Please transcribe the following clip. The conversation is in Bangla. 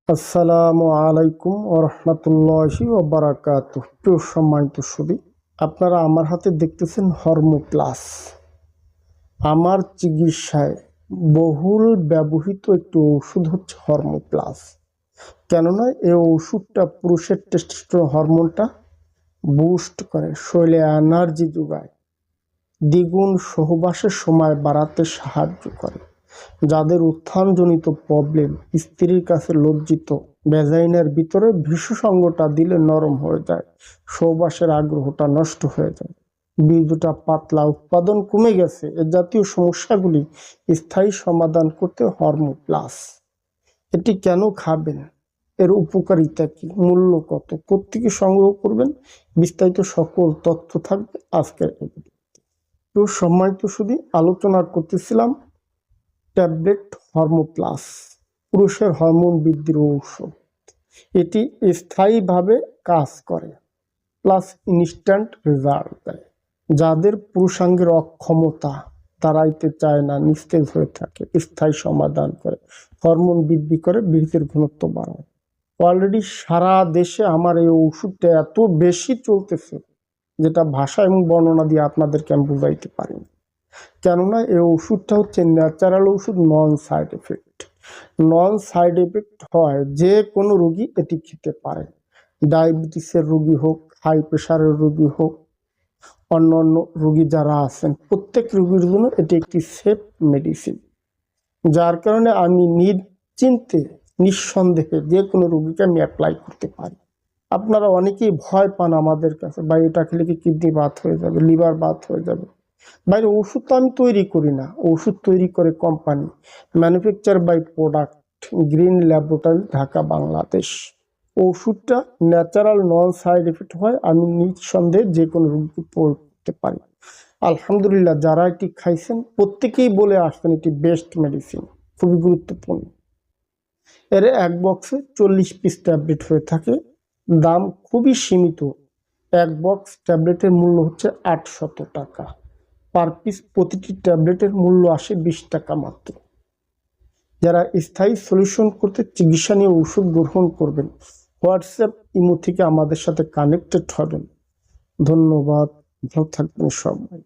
আসসালামু আলাইকুম ওরহমতুল্লাহি ওবারাকাতুহু। প্রিয় সম্মানিত সুধী, আপনারা আমার হাতে দেখতেছেন হরমো প্লাস। আমার চিকিৎসায় বহুল ব্যবহৃত একটি ওষুধ হচ্ছে হরমো প্লাস। কেননা এই ওষুধটা পুরুষের টেস্টোস্টেরন হরমোনটা বুস্ট করে, শরীরে এনার্জি যোগায়, দ্বিগুণ সহবাসের সময় বাড়াতে সাহায্য করে। যাদের উত্থানজনিত প্রবলেম, স্ত্রীর কাছে লজ্জিত, ভ্যাজাইনার ভিতরে বিশেষজ্ঞটা দিলে নরম হয়ে যায়, সহবাসের আগ্রহটা নষ্ট হয়ে যায়, বীর্যটা পাতলা, উৎপাদন কমে গেছে, এ জাতীয় সমস্যাগুলি স্থায়ী সমাধান করতে হরমো প্লাস। এটি কেন খাবেন, এর উপকারিতা কি, মূল্য কত, কোত্থেকে সংগ্রহ করবেন, বিস্তারিত সকল তথ্য থাকবে আজকের এই ভিডিওতে। তো সম্মানিত শুধু আলোচনা করতেছিলাম ট্যাবলেট হরমো প্লাস, পুরুষের হরমোন বৃদ্ধির ঔষধ। এটি স্থায়ীভাবে কাজ করে, প্লাস ইনস্ট্যান্ট রেজাল্ট দেয়। যাদের পুরুষাঙ্গের অক্ষমতা, দাঁড়াইতে চায় না, নিস্তেজ হয়ে থাকে, স্থায়ী সমাধান করে, হরমোন বৃদ্ধি করে, বীর্যের ঘনত্ব বাড়ায়। অলরেডি সারা দেশে আমার এই ওষুধটা এত বেশি চলতেছে, যেটা ভাষা এবং বর্ণনা দিয়ে আপনাদেরকে আমি বুঝাইতে পারি না। কেননা এই ওষুধটা হচ্ছে ন্যাচারাল ওষুধ, নন সাইড এফেক্ট। নন সাইড এফেক্ট হয় যে কোনো রোগী এটি খেতে পারে। ডায়াবেটিসের রোগী হোক, হাই প্রেশারের রোগী হোক, অন্য অন্য রোগী যারা আছেন, প্রত্যেক রোগীর জন্য এটি একটি সেফ মেডিসিন। যার কারণে আমি নিশ্চিন্তে, নিঃসন্দেহে যে কোনো রোগীকে আমি অ্যাপ্লাই করতে পারি। আপনারা অনেকেই ভয় পান আমাদের কাছে, বা এটা খেলে কি কিডনি বাত হয়ে যাবে, লিভার বাত হয়ে যাবে। বাইরে ওষুধ তো আমি তৈরি করি না, ওষুধ তৈরি করে company, manufacture by product, green laboratory, Dhaka, Bangladesh. ওষুধটা ন্যাচারাল, নন সাইড এফেক্ট হয়, আমি নিঃসন্দেহে যে কোনো রোগীকে প্রয়োগ করতে পারি। আলহামদুলিল্লাহ, যারা এটি খাইছেন প্রত্যেকেই বলে আসছেন এটি বেস্ট মেডিসিন, খুবই গুরুত্বপূর্ণ। এর এক বক্সে 40 পিস ট্যাবলেট হয়ে থাকে, দাম খুবই সীমিত। এক বক্স ট্যাবলেটের মূল্য হচ্ছে 800 টাকা পার পিস। প্রতিটি ট্যাবলেটের মূল্য আসে 20 টাকা মাত্র। যারা স্থায়ী সলিউশন করতে চিকিৎসা নিয়ে ওষুধ গ্রহণ করবেন, হোয়াটসঅ্যাপ, ইমো থেকে আমাদের সাথে কানেক্টেড হবেন। ধন্যবাদ, ভালো থাকবেন সবাই।